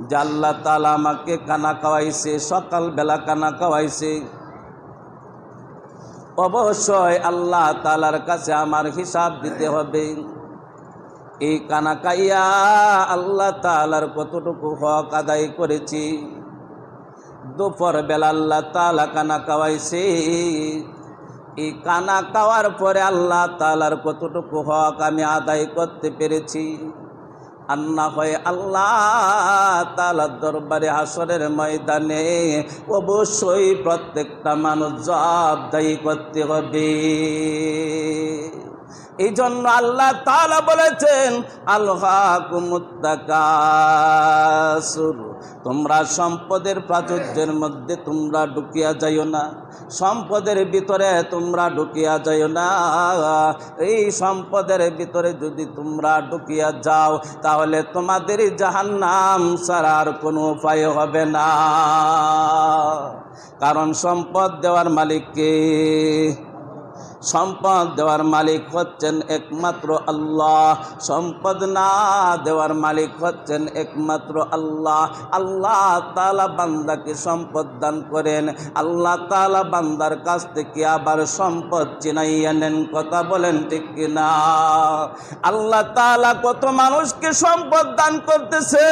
যে আল্লাহ তাআলা আমাকে কানা খাওয়াইছে, সকালবেলা কানা খাওয়াইছে, অবশ্যই আল্লাহ তাআলার কাছে আমার হিসাব দিতে হবে। এই কানা খাইয়া আল্লাহ তাআলার কতটুকু হক আদায় করেছি। দুপুর বেলা আল্লাহ তাআলা কানা খাওয়াইছে, এই কানা খাওয়ার পরে আল্লাহ তাআলার কতটুকু হক আমি আদায় করতে পেরেছি। আর না হয় আল্লাহ তাআলার দরবারে হাসরের ময়দানে অবশ্যই প্রত্যেকটা মানুষ জবাবদিহি করতে হবে। এই জন্য আল্লাহ তাআলা বলেছেন, আলহাকুমুত তাকাসুর, তোমরা সম্পদের প্রাচুর্যের মধ্যে তোমরা ঢুকিয়া যাইও না, সম্পদের ভিতরে তোমরা ঢুকিয়া যাইও না। এই সম্পদের ভিতরে যদি তোমরা ঢুকিয়া যাও তাহলে তোমাদের জাহান্নাম ছাড়া আর কোনো উপায় হবে না। কারণ সম্পদ দেওয়ার মালিক কে? সম্পদ দেওয়ার মালিক হচ্ছেন একমাত্র আল্লাহ, সম্পদ না দেওয়ার মালিক হচ্ছেন একমাত্র আল্লাহ। আল্লাহ তাআলা বান্দাকে সম্পদ দান করেন, আল্লাহ তাআলা বান্দার কাছ থেকে আবার সম্পদ চিনাইয়া নেন। কথা বলেন ঠিক কিনা? আল্লাহ তাআলা কত মানুষকে সম্পদ দান করতেছে,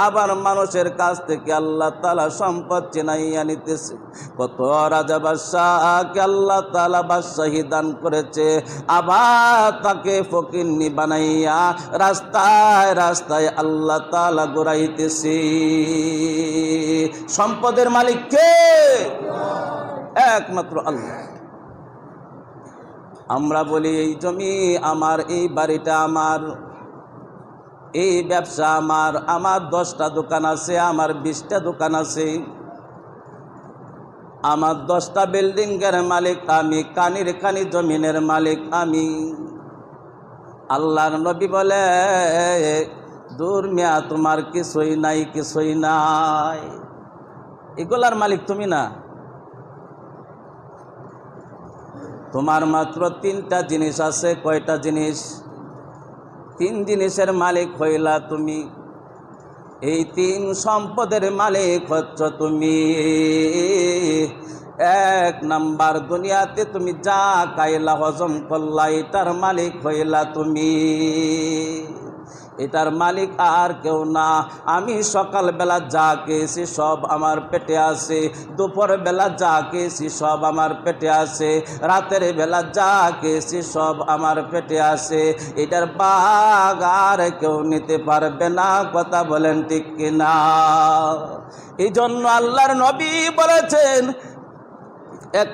আবার মানুষের কাছ থেকে আল্লাহ তাআলা সম্পদ চিনাইয়া নিতেছে। কত রাজা বাদশাহকে আল্লাহ তাআলা বাদশাহী দান করেছে, আবার তাকে ফকিন্নি বানাইয়া রাস্তায় রাস্তায় আল্লাহ তাআলা ঘুরাইতেছে। সম্পদের মালিক কে? একমাত্র আল্লাহ। আমরা বলি এই জমি আমার, এই বাড়িটা আমার, এই ব্যবসা আমার, আমার 10টা দোকান আছে, আমার 20টা দোকান আছে, আমার 10টা বিল্ডিংয়ের মালিক আমি, কানির কানি জমিনের মালিক আমি। আল্লাহর নবী বলে, দূর মিয়া, তোমার কিছুই নাই, কিছুই নাই, এগুলার মালিক তুমি না। তোমার মাত্র 3টা জিনিস আছে। কয়টা জিনিস? 3 জিনিসের মালিক হইলা তুমি। এই 3 সম্পদের মালিক হচ্ছ তুমি। 1 নাম্বার, দুনিয়াতে তুমি যা খাইলা হজম করলা এটার মালিক হইলা তুমি। এটার মালিক আর কেউ না। আমি সকালবেলা যা খেয়েছি সব আমার পেটে আছে, দুপুর বেলা যা খেয়েছি সব আমার পেটে আছে, রাতের বেলা যা খেয়েছি সব আমার পেটে আছে। এটার ভাগ আর কেউ নিতে পারবে না। কথা বলেন ঠিক কিনা? এই জন্য আল্লাহর নবী বলেছেন, 1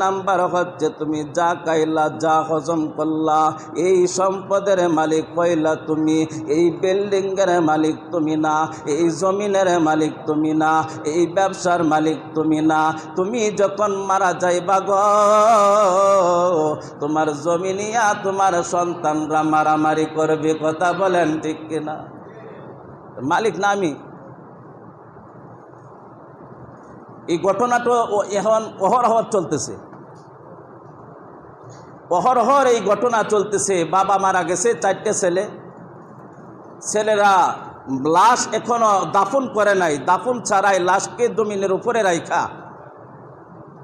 নাম্বার হচ্ছে তুমি যা খাইলা, যা হজম করলা, এই সম্পদের মালিক হইলা তুমি। এই বিল্ডিংয়ের মালিক তুমি না, এই জমিনের মালিক তুমি না, এই ব্যবসার মালিক তুমি না। তুমি যখন মারা যাইবা গো, তোমার জমিনিয়া তোমার সন্তানরা মারামারি করবে। কথা বলেন ঠিক কিনা? মালিক না আমি। এই ঘটনাটা এখন অহরহ চলতেছে, অহরহর এই ঘটনা চলতেছে। বাবা মারা গেছে, 4টে ছেলে, ছেলেরা লাশ এখনো দাফন করে নাই। দাফন ছাড়াই লাশকে জমিনের উপরে রাখা,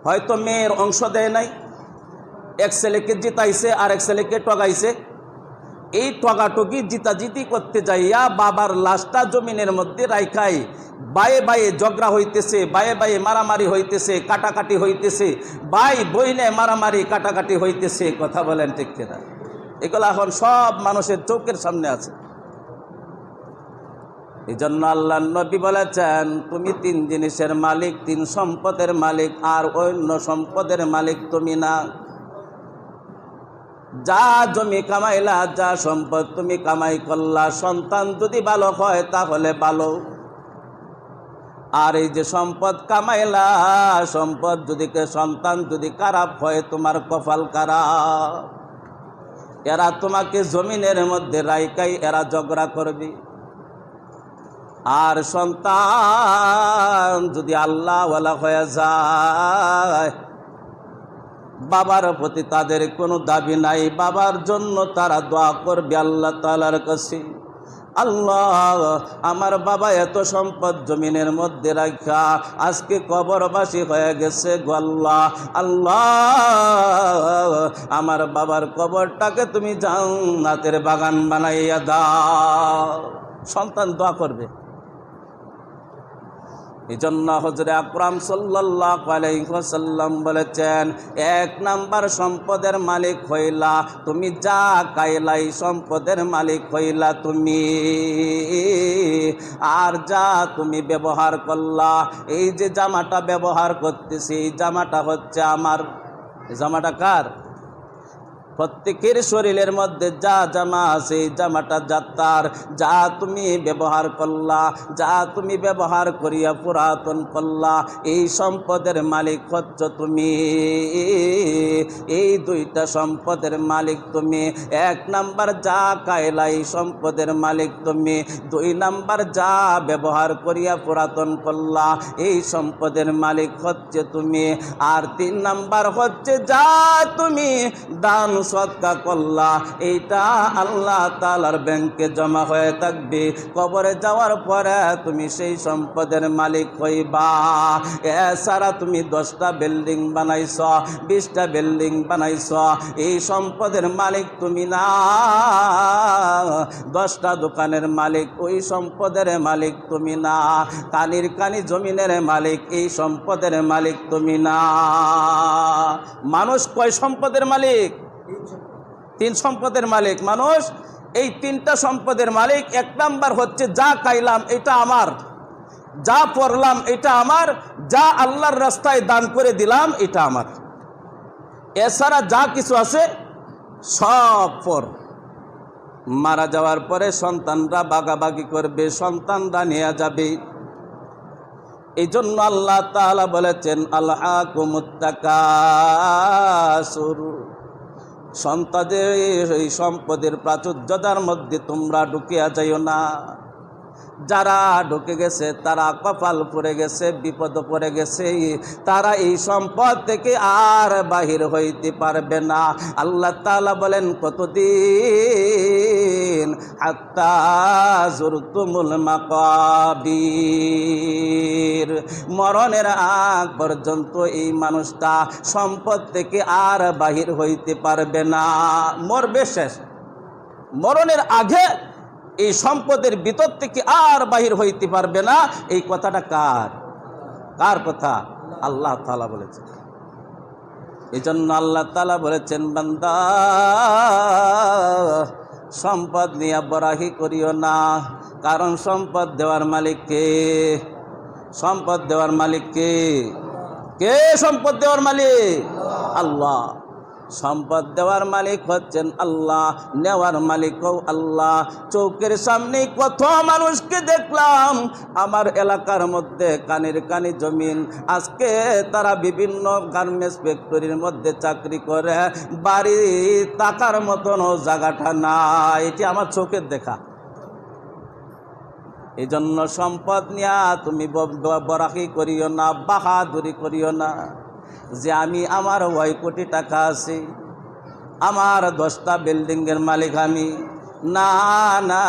হয়তো মেয়ের অংশ দেয় নাই, এক ছেলেকে জিতাইছে আর এক ছেলেকে টগাইছে। এই টগাটগি জিতাজিতি করতে যাইয়া বাবার লাশটা জমিনের মধ্যে রাইখাই বায়ে বায়ে ঝগড়া হইতেছে, বায়ে বায়ে মারামারি হইতেছে, কাটাকাটি হইতেছে, ভাই বইনে মারামারি কাটাকাটি হইতেছে। কথা বলেন ঠিক কিনা? এগুলো এখন সব মানুষের চোখের সামনে আছে। এই জন্য আল্লাহর নবী বলেছেন, তুমি 3 জিনিসের মালিক, 3 সম্পদের মালিক, আর অন্য সম্পদের মালিক তুমি না। যা জমি কামাইলা, যা সম্পদ তুমি কামাই করলা, সন্তান যদি ভালো হয় তাহলে ভালো। আর এই যে সম্পদ কামাইলা, সম্পদ যদি সন্তান যদি খারাপ হয়, তোমার কপাল খারাপ। এরা তোমাকে জমিনের মধ্যে রাইকাই এরা ঝগড়া করবে। আর সন্তান যদি আল্লাহওয়ালা হয়ে যায়, বাবার প্রতি তাদের কোনো দাবি নাই, বাবার জন্য তারা দোয়া করবে আল্লাহ তাআলার কাছে। আল্লাহ, আমার বাবা এত সম্পদ জমিনের মধ্যে রাখা আজকে কবরবাসী হয়ে গেছে গো আল্লাহ। আল্লাহ, আমার বাবার কবরটাকে তুমি জান্নাতের বাগান বানাইয়া দাও। সন্তান দোয়া করবে। এই জন্য হযরত আকরাম সাল্লাল্লাহু আলাইহি ওয়াসাল্লাম বলেছেন, এক নাম্বার সম্পদের মালিক হইলা তুমি, যা কাইলাই সম্পদের মালিক হইলা তুমি। আর যা তুমি ব্যবহার করলা, এই যে জামাটা ব্যবহার করতেছি, এই জামাটা হচ্ছে আমার। এই জামাটা কার? প্রত্যেকের শরীরের মধ্যে যা জামা আছে এই জামাটা যাত্রার। যা তুমি ব্যবহার করলা, যা তুমি ব্যবহার করিয়া পুরাতন করলা, এই সম্পদের মালিক হচ্ছ তুমি। এই দুইটা সম্পদের মালিক তুমি। এক নাম্বার যা কায়লা, এই সম্পদের মালিক তুমি। দুই নাম্বার যা ব্যবহার করিয়া পুরাতন করলা, এই সম্পদের মালিক হচ্ছে তুমি। আর তিন নাম্বার হচ্ছে যা তুমি দান সদকা করলা, এইটা আল্লাহ তাআলার ব্যাংকে জমা হয়ে থাকবে। কবরে যাওয়ার পরে তুমি সেই সম্পদের মালিক হইবা। এছাড়া তুমি 10টা বিল্ডিং বানাইছ, 20টা বিল্ডিং বানাইছ, এই সম্পদের মালিক তুমি না। 10টা দোকানের মালিক, ওই সম্পদের মালিক তুমি না। কানির কানি জমিনের মালিক, এই সম্পদের মালিক তুমি না। মানুষ কয় সম্পদের মালিক? 3 সম্পদের মালিক মানুষ। এই 3টা সম্পদের মালিক। এক নাম্বার হচ্ছে যা খাইলাম এটা আমার, যা পড়লাম এটা আমার, যা আল্লাহর রাস্তায় দান করে দিলাম এটা আমার। এছাড়া যা কিছু আছে সব পর। মারা যাওয়ার পরে সন্তানরা ভাগাভাগি করবে, সন্তানরা নিয়ে যাবে। এই জন্য আল্লাহ তাআলা বলেছেন, আলহাকুমুত তাকাসুর, সন্তানদের এই সম্পদের প্রাচুর্যতার মধ্যে তোমরা ঢুকিয়া যাইও না। যারা ঢুকে গেছে তারা কপাল পড়ে গেছে, বিপদ পড়ে গেছে। তারা এই সম্পদ থেকে আর বাহির হইতে পারবে না। আল্লাহ তাআলা বলেন, কতদিন? হাত্তা যুরতুমুল মাকাবির, মরণের আগ পর্যন্ত এই মানুষটা সম্পদ থেকে আর বাহির হইতে পারবে না। মরবে, শেষ। মরণের আগে এই সম্পদের ভিতর থেকে আর বাহির হইতে পারবে না। এই কথাটা কার? কার কথা? আল্লাহ তাআলা বলেছেন। এই জন্য আল্লাহ তাআলা বলেছেন, বান্দা সম্পদ নিয়ে বরাহি করিও না, কারণ সম্পদ দেওয়ার মালিক কে? সম্পদ দেওয়ার মালিক কে? কে সম্পদ দেওয়ার মালিক? আল্লাহ। সম্পদ দেওয়ার মালিক হচ্ছেন আল্লাহ, নেওয়ার মালিকও আল্লাহ। চৌকের সামনে কত মানুষকে দেখলাম আমার এলাকার মধ্যে, কানের কানি জমিন। আজকে তারা বিভিন্ন গার্মেন্টস ফ্যাক্টরির মধ্যে চাকরি করে, বাড়ি টাকার মতনও জায়গাটা নাই। এটি আমার চোখের দেখা। এই জন্য সম্পদ নিয়া তুমি বরাকি করিও না, বাহাদুরি করিও না যে আমি, আমার 9 কোটি টাকা আছে, আমার 10টা বিল্ডিংয়ের মালিক আমি। না না,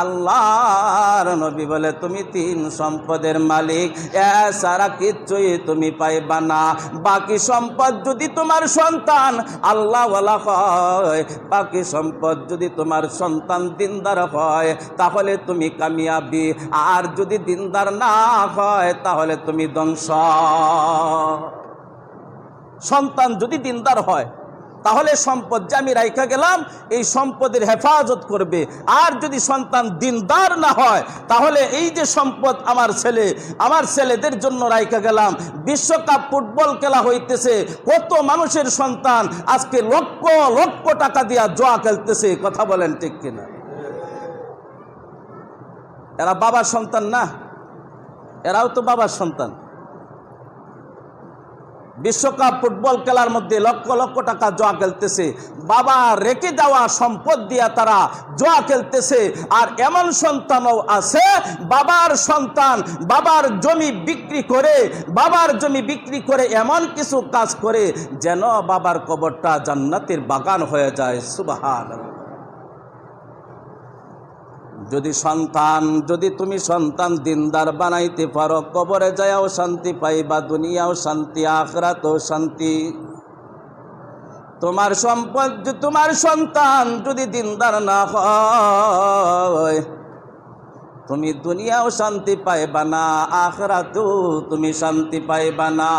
আল্লাহর নবী বলে তুমি 3 সম্পদের মালিক, এছাড়া কিচ্ছুই তুমি পাইবা না। বাকি সম্পদ যদি তোমার সন্তান আল্লাহওয়ালা হয়, বাকি সম্পদ যদি তোমার সন্তান দিনদার হয়, তাহলে তুমি কামিয়াবি। আর যদি দিনদার না হয় তাহলে তুমি ধ্বংস। সন্তান যদি দিনদার হয় তাহলে সম্পদ যে আমি রাইখা গেলাম এই সম্পদের হেফাজত করবে। আর যদি সন্তান দিনদার না হয় তাহলে এই যে সম্পদ আমার ছেলে, আমার ছেলেদের জন্য রাইখা গেলাম, বিশ্বকাপ ফুটবল খেলা হইতেছে, কত মানুষের সন্তান আজকে লক্ষ লক্ষ টাকা দিয়া জুয়া খেলতেছে। কথা বলেন ঠিক কিনা? এরা বাবার সন্তান না? এরাও তো বাবার সন্তান। বিশ্বকাপ ফুটবল খেলার মধ্যে লক্ষ লক্ষ টাকা জুয়া খেলতেছে, বাবা রেখে দেওয়া সম্পদ দিয়া তারা জুয়া খেলতেছে। আর এমন সন্তানও আছে, বাবার সন্তান বাবার জমি বিক্রি করে, বাবার জমি বিক্রি করে এমন কিছু কাজ করে যেন বাবার কবরটা জান্নাতের বাগান হয়ে যায়। সুবহানাল্লাহ। যদি তুমি সন্তান দিনদার বানাইতে পারো, কবরে যায়াও শান্তি পাইবা, দুনিয়াও শান্তি, আখিরাতেও শান্তি। তোমার সন্তান যদি দিনদার না হয়, তুমি দুনিয়াও শান্তি পাইবা না, আখিরাতেও তুমি শান্তি পাইবা না।